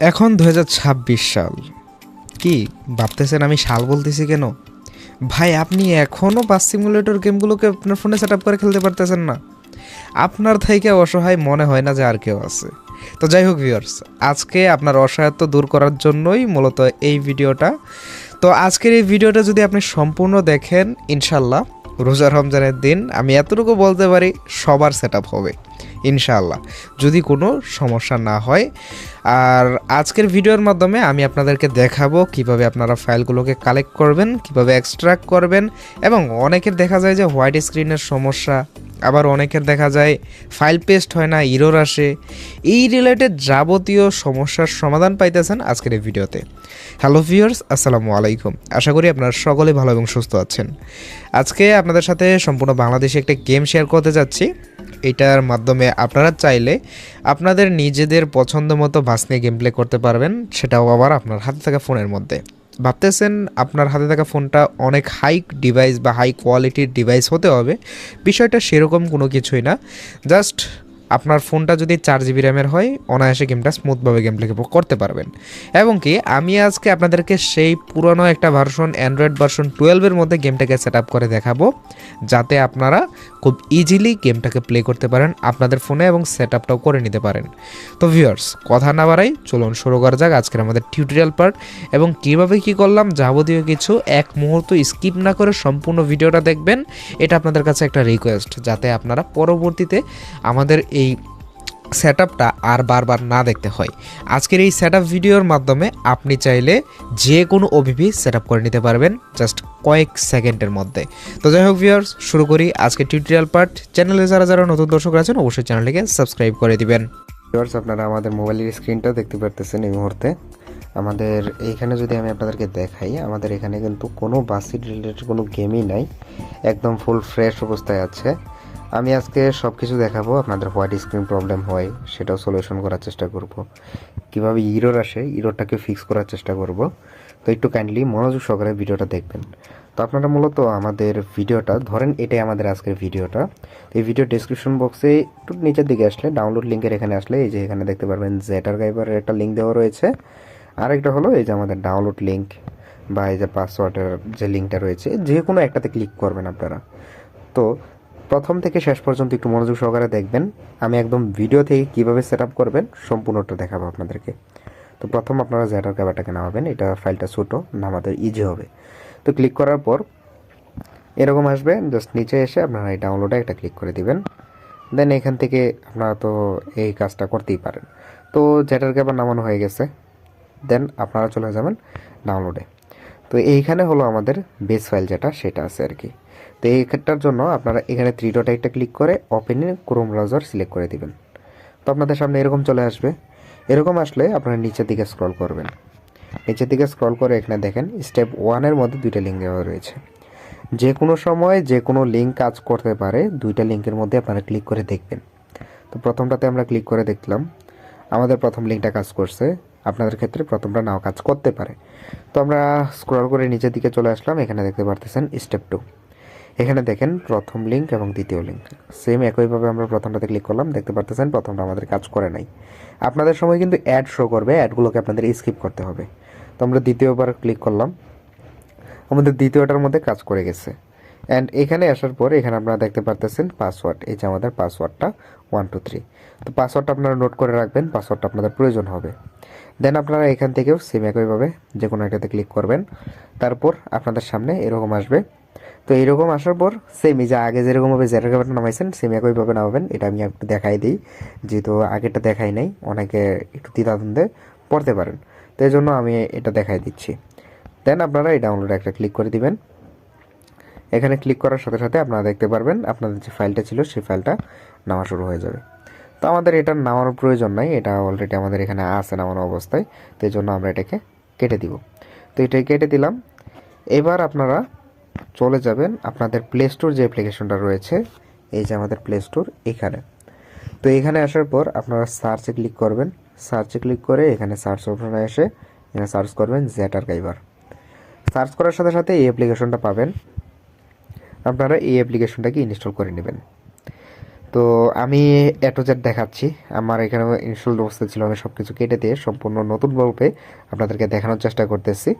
এখন 2026 সাল। কি ভাবতেছেন আমি সাল বলতেছি কেন? ভাই আপনি এখনও বাস সিমুলেটর গেমগুলোকে আপনার ফোনে সেট আপ করে খেলতে পারতেছেন না? আপনার থেকে অসহায় মনে হয় না যে আর কেউ আছে? তো যাই হোক ভিউয়ার্স, আজকে আপনার অসহায়ত্ব দূর করার জন্যই মূলত এই ভিডিওটা। তো আজকের এই ভিডিওটা যদি আপনি সম্পূর্ণ দেখেন, ইনশাল্লাহ রোজা রমজানের দিন আমি এতটুকু বলতে পারি সবার সেট আপ হবে ইনশাআল্লাহ, যদি কোনো সমস্যা না হয়। আর আজকের ভিডিওর মাধ্যমে আমি আপনাদেরকে দেখাবো কিভাবে আপনারা ফাইলগুলোকে কালেক্ট করবেন, কিভাবে এক্সট্রাক্ট করবেন, এবং অনেকের দেখা যায় যে হোয়াইট স্ক্রিনের সমস্যা, আবার অনেকের দেখা যায় ফাইল পেস্ট হয় না, ইরর আসে। এই রিলেটেড যাবতীয় সমস্যার সমাধান পাইতেছেন আজকের এই ভিডিওতে। হ্যালো ভিউয়ার্স, আসসালামু আলাইকুম। আশা করি আপনারা সকলে ভালো এবং সুস্থ আছেন। আজকে আপনাদের সাথে সম্পূর্ণ বাংলাদেশে একটা গেম শেয়ার করতে যাচ্ছি। এটার মাধ্যমে আপনারা চাইলে আপনাদের নিজেদের পছন্দ মতো বাস নিয়ে গেম প্লে করতে পারবেন, সেটাও আবার আপনার হাতে থাকা ফোনের মধ্যে। ভাবতেছেন আপনার হাতে থাকা ফোনটা অনেক হাই ডিভাইস বা হাই কোয়ালিটির ডিভাইস হতে হবে। বিষয়টা সেরকম কোনো কিছুই না। জাস্ট আপনার ফোনটা যদি 4 GB র্যামের হয়, অনায়াসে গেমটা স্মুথভাবে গেম প্লে করতে পারবেন। এবং কি আমি আজকে আপনাদেরকে সেই পুরনো একটা ভার্সন, অ্যান্ড্রয়েড ভার্সন 12-এর মধ্যে গেমটাকে সেট আপ করে দেখাবো, যাতে আপনারা খুব ইজিলি গেমটাকে প্লে করতে পারেন আপনাদের ফোনে এবং সেট আপটাও করে নিতে পারেন। তো ভিউয়ার্স, কথা না বাড়াই, চলুন শুরু করা যাক আজকের আমাদের টিউটোরিয়াল পার্ট। এবং কীভাবে কী করলাম যাবতীয় কিছু এক মুহূর্ত স্কিপ না করে সম্পূর্ণ ভিডিওটা দেখবেন, এটা আপনাদের কাছে একটা রিকোয়েস্ট, যাতে আপনারা পরবর্তীতে আমাদের এই সেট আপটা আর বারবার না দেখতে হয়। আজকের এই সেট আপ ভিডিওর মাধ্যমে আপনি চাইলে যে কোনো ওবিপি সেট আপ করে নিতে পারবেন জাস্ট কয়েক সেকেন্ডের মধ্যে। তো যাই হোক ভিউয়ার্স, শুরু করি আজকের টিউটোরিয়াল পার্ট। চ্যানেলে যারা যারা নতুন দর্শক আছেন অবশ্যই চ্যানেলটিকে সাবস্ক্রাইব করে দিবেন। ভিউয়ার্স, আপনারা আমাদের মোবাইলের স্ক্রিনটা দেখতে পারতেছেন এই মুহূর্তে। আমাদের এইখানে যদি আমি আপনাদেরকে দেখাই, আমাদের এখানে কিন্তু কোনো বাসি রিলেটেড কোনো গেমই নাই, একদম ফুল ফ্রেশ অবস্থায় আছে। আমি আজকে সব কিছু দেখাবো। আপনাদের হোয়াইট স্ক্রিন প্রবলেম হয় সেটাও সলিউশন করার চেষ্টা করব, কিভাবে ইরর আসে ইররটাকে ফিক্স করার চেষ্টা করব। তো একটু কাইন্ডলি মনোযোগ সহকারে ভিডিওটা দেখবেন। তো আপনারা মূলত আমাদের ভিডিওটা ধরেন, এটাই আমাদের আজকের ভিডিওটা। এই ভিডিও ডেসক্রিপশন বক্সে একটু নিচের দিকে আসলে ডাউনলোড লিঙ্কের এখানে আসলে এই যে এখানে দেখতে পারবেন জেটারগাইবারের একটা লিঙ্ক দেওয়া রয়েছে। আরেকটা হলো এই যে আমাদের ডাউনলোড লিঙ্ক বা এই যে পাসওয়ার্ডের যে লিঙ্কটা রয়েছে, যে কোনো একটাতে ক্লিক করবেন আপনারা। তো প্রথম থেকে শেষ পর্যন্ত একটু মনোযোগ সহকারে দেখবেন। আমি একদম ভিডিও থেকে কীভাবে সেট আপ করবেন সম্পূর্ণটা দেখাবো আপনাদেরকে। তো প্রথম আপনারা জেটার ক্যাবারটাকে নামাবেন, এটা ফাইলটা ছোটো, নামাতে ইজি হবে। তো ক্লিক করার পর এরকম আসবে, জাস্ট নিচে এসে আপনারা এই ডাউনলোডে একটা ক্লিক করে দিবেন। দেন এখান থেকে আপনারা তো এই কাজটা করতেই পারেন। তো জেটার ক্যাবার নামানো হয়ে গেছে, দেন আপনারা চলে যাবেন ডাউনলোডে। তো এইখানে হলো আমাদের বেস ফাইল যেটা, সেটা আছে আর কি। তো এইটার জন্য আপনারা এখানে 3 ডট একটা ক্লিক করে open in Chrome browser select করে দিবেন। তো আপনাদের সামনে এরকম চলে আসবে। এরকম আসলে আপনারা নিচের দিকে স্ক্রল করবেন। নিচের দিকে স্ক্রল করে এখানে দেখেন স্টেপ 1-এর মধ্যে 2টা লিঙ্ক দেওয়া রয়েছে। যে কোনো সময় যে কোনো লিঙ্ক কাজ করতে পারে, 2টা লিঙ্কের মধ্যে আপনারা ক্লিক করে দেখবেন। তো প্রথমটাতে আমরা ক্লিক করে দেখলাম, আমাদের প্রথম লিঙ্কটা কাজ করছে। আপনাদের ক্ষেত্রে প্রথমটা নাও কাজ করতে পারে। তো আমরা স্ক্রল করে নিচের দিকে চলে আসলাম, এখানে দেখতে পারতেছেন স্টেপ 2। এখানে দেখেন প্রথম লিঙ্ক এবং দ্বিতীয় লিঙ্ক সেম একইভাবে আমরা প্রথমটাতে ক্লিক করলাম, দেখতে পারতেছেন প্রথমটা আমাদের কাজ করে নাই। আপনাদের সময় কিন্তু অ্যাড শো করবে, অ্যাডগুলোকে আপনাদের স্কিপ করতে হবে। তো আমরা দ্বিতীয়বার ক্লিক করলাম, আমাদের দ্বিতীয়টার মধ্যে কাজ করে গেছে। অ্যান্ড এখানে আসার পর এখানে আপনারা দেখতে পারতেছেন পাসওয়ার্ড, এই যে আমাদের পাসওয়ার্ডটা 1 2 3। তো পাসওয়ার্ডটা আপনারা নোট করে রাখবেন, পাসওয়ার্ডটা আপনাদের প্রয়োজন হবে। দেন আপনারা এখান থেকেও সেম একইভাবে যে কোনো একটাতে ক্লিক করবেন। তারপর আপনাদের সামনে এরকম আসবে। তো এইরকম আসার পর সেম এই যে আগে যেরকমভাবে জেটার ক্যাবারটা নামাইছেন সেম একইভাবে নামাবেন। এটা আমি একটু দেখাই দিই, যেহেতু আগেরটা দেখাই নাই, অনেকে একটু দ্বিধাদ্বন্দ্বে পড়তে পারেন, তো এই জন্য আমি এটা দেখাই দিচ্ছি। দেন আপনারা এই ডাউনলোডে একটা ক্লিক করে দিবেন। এখানে ক্লিক করার সাথে সাথে আপনারা দেখতে পারবেন আপনাদের যে ফাইলটা ছিল সেই ফাইলটা নামা শুরু হয়ে যাবে। তো আমাদের এটা নামানোর প্রয়োজন নাই, এটা অলরেডি আমাদের এখানে আছে নামানো অবস্থায়, তো এই জন্য আমরা এটাকে কেটে দিব। তো এটাই কেটে দিলাম। এবার আপনারা চলে যাবেন আপনাদের প্লে স্টোর যে অ্যাপ্লিকেশনটা রয়েছে, এই যে আমাদের প্লে স্টোর এখানে। তো এখানে আসার পর আপনারা সার্চে ক্লিক করবেন। সার্চে ক্লিক করে এখানে সার্চ অপশনে এসে এখানে সার্চ করবেন জেটারগাইবার। সার্চ করার সাথে সাথে এই অ্যাপ্লিকেশনটা পাবেন, আপনারা এই অ্যাপ্লিকেশনটাকে ইনস্টল করে নেবেন। তো আমি এ টু জেড দেখাচ্ছি। আমার এখানে ইনস্টল অবস্থা ছিল, আমি সব কিছু কেটে দিয়ে সম্পূর্ণ নতুন রূপে আপনাদেরকে দেখানোর চেষ্টা করতেছি।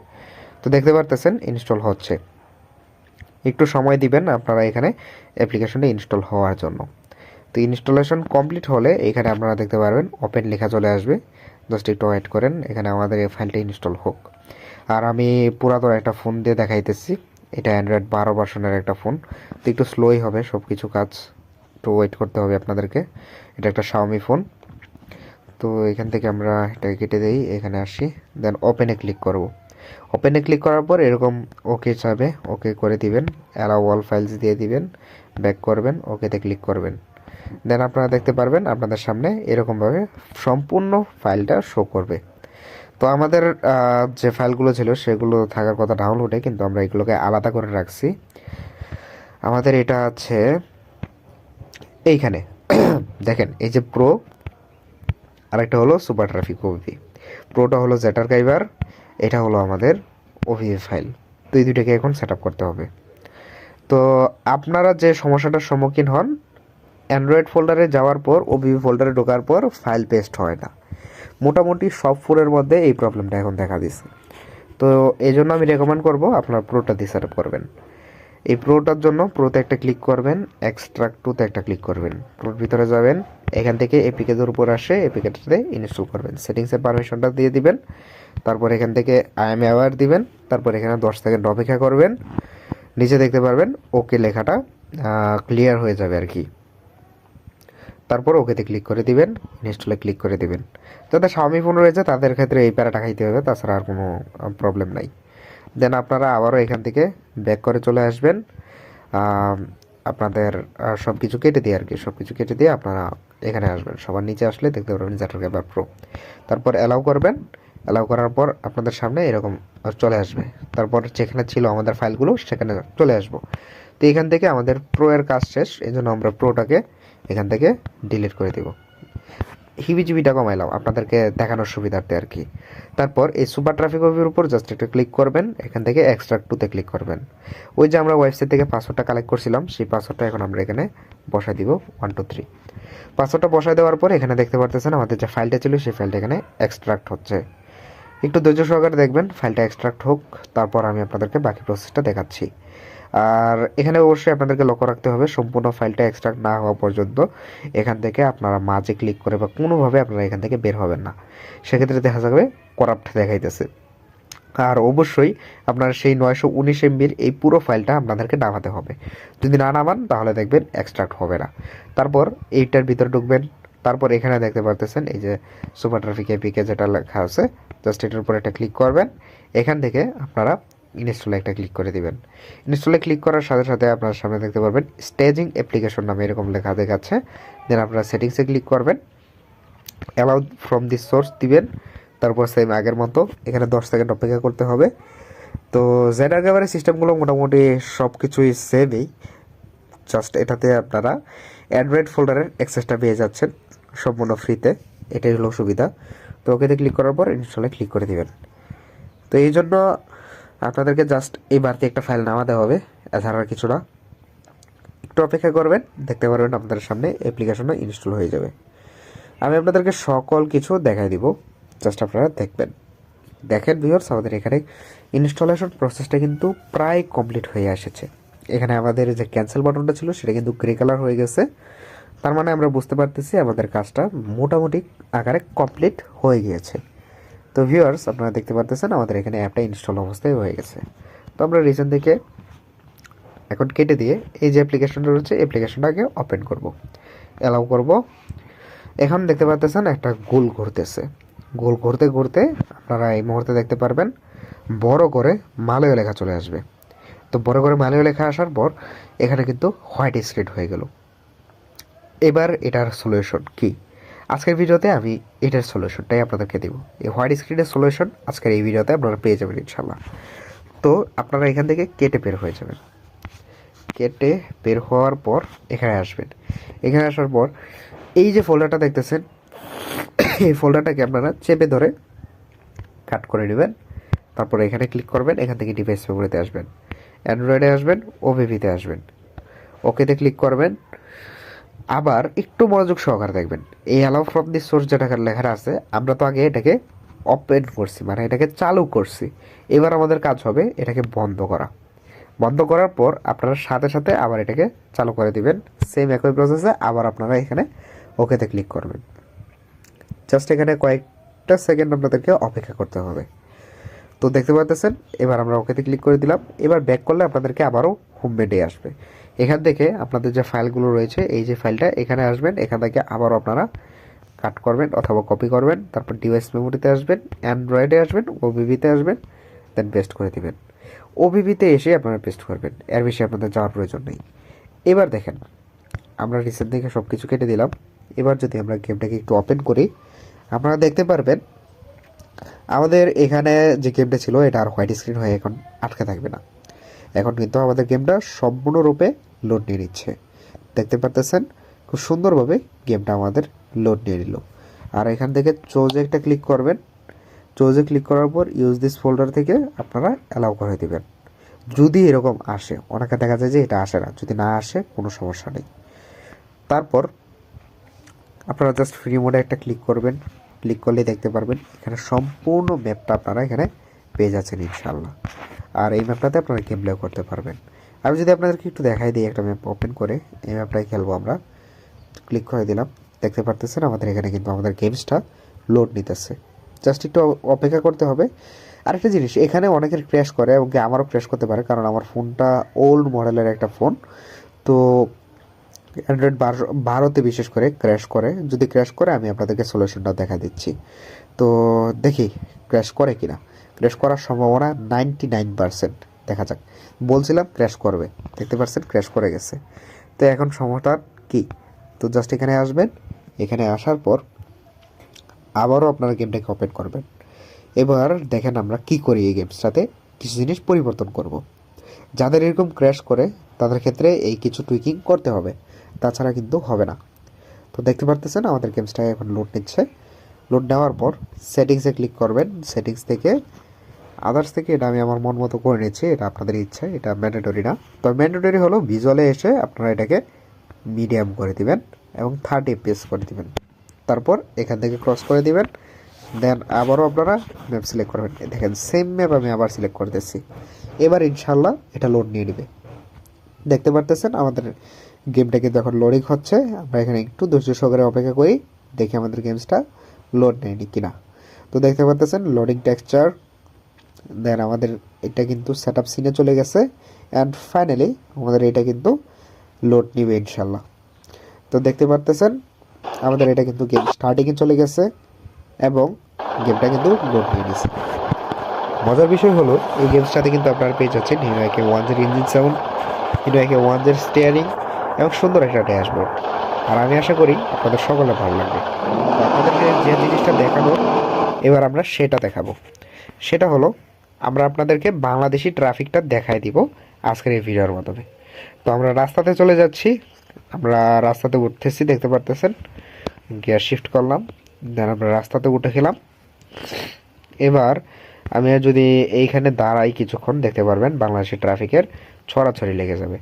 তো দেখতে পারতেছেন ইনস্টল হচ্ছে। একটু সময় দিবেন আপনারা এখানে অ্যাপ্লিকেশনটা ইনস্টল হওয়ার জন্য। তো ইনস্টলেশন কমপ্লিট হলে এখানে আপনারা দেখতে পারবেন ওপেন লেখা চলে আসবে। জাস্ট একটু ওয়েট করেন, এখানে আমাদের এই ফাইলটা ইনস্টল হোক। আর আমি পুরাতন একটা ফোন দিয়ে দেখাইতেছি, এটা অ্যান্ড্রয়েড 12 ভার্সনের একটা ফোন, তো একটু স্লোই হবে সব কিছু কাজ, একটু ওয়েট করতে হবে আপনাদেরকে। এটা একটা শাওমি ফোন। তো এখান থেকে আমরা এটাকে কেটে দিই, এখানে আসি, দেন ওপেনে ক্লিক করব। ওপেনে ক্লিক করার পর এরকম ওকে চাবে, ওকে করে দিবেন, অ্যালাউ অল ফাইলস দিয়ে দিবেন, ব্যাক করবেন, ওকেতে ক্লিক করবেন। দেন আপনারা দেখতে পারবেন আপনাদের সামনে এরকমভাবে সম্পূর্ণ ফাইলটা শো করবে। তো আমাদের যে ফাইলগুলো ছিল সেগুলো থাকার কথা ডাউনলোডে, কিন্তু আমরা এগুলোকে আলাদা করে রাখছি। আমাদের এটা আছে এইখানে দেখেন, এই যে প্রো, আরেকটা হলো সুপার ট্রাফিক ওভিভি। প্রোটা হলো জেট আর্কাইভার, এটা হলো আমাদের ওভিভি ফাইল। তো এই দুইটাকে এখন সেট আপ করতে হবে। তো আপনারা যে সমস্যাটার সম্মুখীন হন, অ্যান্ড্রয়েড ফোল্ডারে যাওয়ার পর ওভিভি ফোল্ডারে ঢোকার পর ফাইল পেস্ট হয় না। মোটামুটি সব ফোনের মধ্যে এই প্রবলেমটা এখন দেখা দিচ্ছে। তো এই জন্য আমি রেকমেন্ড করব আপনার প্রোটা দিয়ে সেট আপ করবেন। এই প্রোটার জন্য প্রোতে একটা ক্লিক করবেন, এক্সট্রাক্ট টুতে একটা ক্লিক করবেন, প্রোর ভিতরে যাবেন, এখান থেকে এপিকেদের উপর আসে, এপিকেটাতে ইনস্টল করবেন, সেটিংসের পারমিশনটা দিয়ে দিবেন, তারপর এখান থেকে আই এম অ্যাওয়ার দিবেন, তারপর এখানে 10 সেকেন্ড অপেক্ষা করবেন। নিচে দেখতে পারবেন ওকে লেখাটা ক্লিয়ার হয়ে যাবে আর কি। তারপর ওকেতে ক্লিক করে দিবেন, ইনস্টলে ক্লিক করে দিবেন। যাদের শাওমি ফোন রয়েছে তাদের ক্ষেত্রে এই প্যারাটা খাইতে হবে, তাছাড়া আর কোনো প্রবলেম নাই। দেন আপনারা আবারও এখান থেকে ব্যাক করে চলে আসবেন, আপনাদের সব কিছু কেটে দিয়ে আর কি, সব কিছু কেটে দিয়ে আপনারা এখানে আসবেন। সবার নিচে আসলে দেখতে পারবেন জেট আর্কাইভার প্রো। তারপর অ্যালাউ করবেন, অ্যালাউ করার পর আপনাদের সামনে এরকম চলে আসবে। তারপর যেখানে ছিল আমাদের ফাইলগুলো সেখানে চলে আসবো। তো এখান থেকে আমাদের প্রো এর কাজ শেষ, এই জন্য আমরা প্রোটাকে এখান থেকে ডিলিট করে দেব। হিবিজিবিটা কমাইলাম আপনাদেরকে দেখানোর সুবিধার্থে আর কি। তারপর এই সুপার ট্রাফিক ওভির উপর জাস্ট একটা ক্লিক করবেন, এখান থেকে এক্সট্রাক্ট টুতে ক্লিক করবেন। ওই যে আমরা ওয়েবসাইট থেকে পাসওয়ার্ডটা কালেক্ট করছিলাম, সেই পাসওয়ার্ডটা এখন আমরা এখানে বসাই দিব 1 2 3। পাসওয়ার্ডটা বসাই দেওয়ার পর এখানে দেখতে পারতেছেন আমাদের যে ফাইলটা ছিল সেই ফাইলটা এখানে এক্সট্রাক্ট হচ্ছে। একটু ধৈর্য সহকারে দেখবেন ফাইলটা এক্সট্রাক্ট হোক, তারপর আমি আপনাদেরকে বাকি প্রসেসটা দেখাচ্ছি। আর এখানে অবশ্যই আপনাদেরকে লক্ষ্য রাখতে হবে সম্পূর্ণ ফাইলটা এক্সট্রাক্ট না হওয়া পর্যন্ত এখান থেকে আপনারা মাঝে ক্লিক করে বা কোনোভাবে আপনারা এখান থেকে বের হবেন না, সেক্ষেত্রে দেখা যাবে করাপ্ট দেখাইতেছে। আর অবশ্যই আপনার সেই 919 এমবির এই পুরো ফাইলটা আপনাদেরকে নামাতে হবে। যদি না নামান তাহলে দেখবেন এক্সট্রাক্ট হবে না। তারপর এইটার ভিতরে ঢুকবেন, তারপর এখানে দেখতে পারতেছেন এই যে সুপার ট্রাফিক এপিকে যেটা লেখা আছে, জাস্ট এটার উপর একটা ক্লিক করবেন। এখান থেকে আপনারা ইনস্টলে একটা ক্লিক করে দিবেন। ইনস্টলে ক্লিক করার সাথে সাথে আপনার সামনে দেখতে পারবেন স্টেজিং অ্যাপ্লিকেশন নামে এরকম লেখা দেখাচ্ছে। দেন আপনারা সেটিংসে ক্লিক করবেন, অ্যালাউ ফ্রম দিস সোর্স দিবেন, তারপর সেম আগের মতো এখানে 10 সেকেন্ড অপেক্ষা করতে হবে। তো জেড আর্কাইভারের সিস্টেমগুলো মোটামুটি সব কিছুই সেমই, জাস্ট এটাতে আপনারা অ্যান্ড্রয়েড ফোল্ডারের অ্যাক্সেসটা পেয়ে যাচ্ছেন সম্পূর্ণ ফ্রিতে, এটাই হলো সুবিধা। তো ওকেতে ক্লিক করার পর ইনস্টলে ক্লিক করে দিবেন। তো এই জন্য আপনাদেরকে জাস্ট এই বাড়তি একটা ফাইল নামাতে হবে, এছাড়া আর কিছু না। একটু অপেক্ষা করবেন, দেখতে পারবেন আপনাদের সামনে অ্যাপ্লিকেশনটা ইনস্টল হয়ে যাবে। আমি আপনাদেরকে সকল কিছু দেখাই দিব, জাস্ট আপনারা দেখবেন। দেখেন ভিউয়ার্স, আমাদের এখানে ইনস্টলেশন প্রসেসটা কিন্তু প্রায় কমপ্লিট হয়ে এসেছে। এখানে আমাদের যে ক্যান্সেল বাটনটা ছিল সেটা কিন্তু গ্রে কালার হয়ে গেছে, তার মানে আমরা বুঝতে পারতেছি আমাদের কাজটা মোটামুটি আকারে কমপ্লিট হয়ে গিয়েছে। তো ভিউয়ার্স, আপনারা দেখতে পারতেছেন আমাদের এখানে অ্যাপটা ইনস্টল অবস্থায় হয়ে গেছে। তো আমরা রিসেন্ট থেকে এখন কেটে দিয়ে এই যে অ্যাপ্লিকেশনটা রয়েছে অ্যাপ্লিকেশনটাকে ওপেন করব, অ্যালাউ করব। এখন দেখতে পাচ্ছেন একটা গোল ঘুরতেছে, গোল ঘুরতে ঘুরতে আপনারা এই মুহূর্তে দেখতে পারবেন বড় করে মালয় লেখা চলে আসবে। তো বড় করে মালয় লেখা আসার পর এখানে কিন্তু হোয়াইট স্ক্রিন হয়ে গেল। এবার এটার সলিউশন কি, আজকের ভিডিওতে আমি এটার সলিউশনটাই আপনাদেরকে দেব। এই হোয়াইট স্ক্রিনের সলিউশন আজকের এই ভিডিওতে আপনারা পেয়ে যাবেন ইনশাল্লাহ। তো আপনারা এখান থেকে কেটে বের হয়ে যাবেন। কেটে বের হওয়ার পর এখানে আসবেন, এখানে আসার পর এই যে ফোল্ডারটা দেখতেছেন এই ফোল্ডারটাকে আপনারা চেপে ধরে কাট করে নেবেন। তারপরে এখানে ক্লিক করবেন, এখান থেকে ডিভাইস মেমোরিতে আসবেন, অ্যান্ড্রয়েডে আসবেন, ওভিভিতে আসবেন, ওকেতে ক্লিক করবেন। আবার একটু মনোযোগ সহকারে দেখবেন, এই অ্যালাউ ফ্রম দি সোর্স যেটা লেখা আছে, আমরা তো আগে এটাকে ওপেন করছি, মানে এটাকে চালু করছি। এবার আমাদের কাজ হবে এটাকে বন্ধ করা। বন্ধ করার পর আপনারা সাথে সাথে আবার এটাকে চালু করে দিবেন, সেম একই প্রসেসে। আবার আপনারা এখানে ওকেতে ক্লিক করবেন। জাস্ট এখানে কয়েকটা সেকেন্ড আপনাদেরকে অপেক্ষা করতে হবে। তো দেখতে পাচ্ছেন, এবার আমরা ওকেতে ক্লিক করে দিলাম। এবার ব্যাক করলে আপনাদেরকে আবারও হোম পেজে আসবে। এখান থেকে আপনাদের যে ফাইলগুলো রয়েছে, এই যে ফাইলটা এখানে আসবেন, এখান থেকে আবারও আপনারা কাট করবেন অথবা কপি করবেন, তারপর ডিভাইস মেমোরিতে আসবেন, অ্যান্ড্রয়েডে আসবেন, ওবিবিতে আসবেন, দেন পেস্ট করে দিবেন। ওবিবিতে এসে আপনারা পেস্ট করবেন, এর বেশি আপনাদের যাওয়ার প্রয়োজন নেই। এবার দেখেন, আমরা রিসেন্ট থেকে সব কিছু কেটে দিলাম। এবার যদি আমরা গেমটাকে একটু ওপেন করি, আপনারা দেখতে পারবেন আমাদের এখানে যে গেমটা ছিল এটা আর হোয়াইট স্ক্রিন হয়ে এখন আটকে থাকবে না। এখন কিন্তু আমাদের গেমটা সম্পূর্ণরূপে লোড নিয়ে নিচ্ছে। দেখতে পারতেছেন খুব সুন্দরভাবে গেমটা আমাদের লোড নিয়ে নিল। আর এখান থেকে চোজে একটা ক্লিক করবেন। চোজে ক্লিক করার পর ইউজ দিস ফোল্ডার থেকে আপনারা অ্যালাউ করে দেবেন। যদি এরকম আসে, অনেকে দেখা যায় যে এটা আসে না, যদি না আসে কোনো সমস্যা নেই। তারপর আপনারা জাস্ট ফ্রি মোডে একটা ক্লিক করবেন। ক্লিক করলেই দেখতে পারবেন এখানে সম্পূর্ণ ম্যাপটা আপনারা এখানে পেয়ে যাচ্ছেন ইনশাল্লাহ। আর এই ম্যাপটাতে আপনারা গেম প্লে করতে পারবেন। আমি যদি আপনাদেরকে একটু দেখাই দিই একটা ম্যাপ ওপেন করে, এই ম্যাপটাই খেলবো আমরা। ক্লিক করে দিলাম, দেখতে পারতেছেন আমাদের এখানে কিন্তু আমাদের গেমসটা লোড নিতেছে। জাস্ট একটু অপেক্ষা করতে হবে। আরেকটা জিনিস, এখানে অনেকের ক্র্যাশ করে এবং কি আমারও ক্র্যাশ করতে পারে, কারণ আমার ফোনটা ওল্ড মডেলের একটা ফোন। তো অ্যান্ড্রয়েড 12তে বিশেষ করে ক্র্যাশ করে। যদি ক্র্যাশ করে আমি আপনাদেরকে সলিউশনটা দেখা দিচ্ছি। তো দেখি ক্র্যাশ করে কিনা। ক্র্যাশ করার সম্ভাবনা 99%। দেখা যাক। বলছিলাম ক্র্যাশ করবে, দেখতে পাচ্ছেন ক্র্যাশ করে গেছে। তো এখন সমস্যা কি? তো জাস্ট এখানে আসবেন। এখানে আসার পর আবারও আপনারা গেমটাকে ওপেন করবেন। এবার দেখেন আমরা কি করি, এই গেমসটাতে কিছু জিনিস পরিবর্তন করব। যাদের এরকম ক্র্যাশ করে তাদের ক্ষেত্রে এই কিছু টুইকিং করতে হবে, তাছাড়া কিন্তু হবে না। তো দেখতে পারতেছেন আমাদের গেমসটা এখন লোড নিচ্ছে। লোড নেওয়ার পর সেটিংসে ক্লিক করবেন। সেটিংস থেকে আদার্স থেকে এটা আমি আমার মন মতো করে নিচ্ছি, এটা আপনাদের ইচ্ছা, এটা ম্যান্ডেটরি না। তো ম্যান্ডেটরি হলো ভিজুয়ালে এসে আপনারা এটাকে মিডিয়াম করে দিবেন এবং 30 FPS করে দিবেন। তারপর এখান থেকে ক্রস করে দিবেন। দেন আবারও আপনারা ম্যাপ সিলেক্ট করবেন। দেখেন সেম ম্যাপ আমি আবার সিলেক্ট করতেছি। এবার ইনশাল্লাহ এটা লোড নিয়ে নেবে। দেখতে পারতেছেন আমাদের গেমটা কিন্তু এখন লোডিং হচ্ছে। আমরা এখানে একটু ধৈর্য সহকারে অপেক্ষা করি, দেখি আমাদের গেমসটা লোড নেয়নি কিনা। তো দেখতে পারতেছেন লোডিং টেক্সচার। দেন আমাদের এটা কিন্তু সেট আপ সিনে চলে গেছে। অ্যান্ড ফাইনালি আমাদের এটা কিন্তু লোড নিবে ইনশাল্লাহ। তো দেখতে পারতেছেন আমাদের এটা কিন্তু গেম স্টার্টিংয়ে চলে গেছে এবং গেমটা কিন্তু লোড নিয়ে নিছে। মজার বিষয় হলো এই গেমসটাতে কিন্তু আপনারা পেয়ে যাচ্ছেন হিনোয়াকে 1 ইঞ্জিন সাউন্ড, হিনোয়াকে 1 স্টিয়ারিং এবং সুন্দর একটা ড্যাশবোর্ড। আর আমি আশা করি আপনাদের সকলে ভালো লাগবে। তো আপনাদেরকে যে জিনিসটা দেখাবো এবার আমরা সেটা দেখাবো। সেটা হলো আমরা আপনাদেরকে বাংলাদেশি ট্রাফিকটা দেখাই দিব আজকের এই ভিডিওর মাধ্যমে। তো আমরা রাস্তাতে চলে যাচ্ছি, আমরা রাস্তাতে উঠতেছি, দেখতে পারতেছেন গিয়ার শিফট করলাম, দেন আমরা রাস্তাতে উঠে গেলাম। এবার আমি যদি এইখানে দাঁড়াই কিছুক্ষণ, দেখতে পারবেন বাংলাদেশি ট্রাফিকের ছড়াছড়ি লেগে যাবে।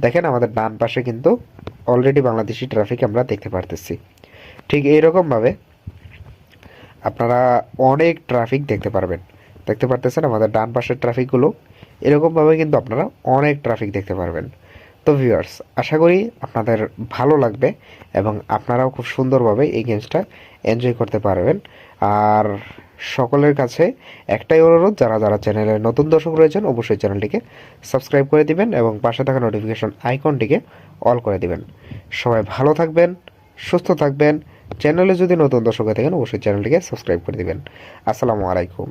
দেখেন আমাদের ডান পাশে কিন্তু অলরেডি বাংলাদেশি ট্রাফিক আমরা দেখতে পারতেছি। ঠিক এইরকমভাবে আপনারা অনেক ট্রাফিক দেখতে পারবেন। দেখতে পারতেছেন আমাদের ডান পাশের ট্রাফিকগুলো, এরকমভাবে কিন্তু আপনারা অনেক ট্রাফিক দেখতে পারবেন। তো ভিউয়ার্স, আশা করি আপনাদের ভালো লাগবে এবং আপনারাও খুব সুন্দরভাবে এই গেমসটা এনজয় করতে পারবেন। আর সকলের কাছে একটাই অনুরোধ, যারা যারা চ্যানেলে নতুন দর্শক রয়েছেন অবশ্যই চ্যানেলটিকে সাবস্ক্রাইব করে দিবেন এবং পাশে থাকা নোটিফিকেশন আইকনটিকে অল করে দিবেন। সবাই ভালো থাকবেন, সুস্থ থাকবেন। চ্যানেলে যদি নতুন দর্শক হয়ে থাকেন অবশ্যই চ্যানেলটিকে সাবস্ক্রাইব করে দিবেন। আসসালামু আলাইকুম।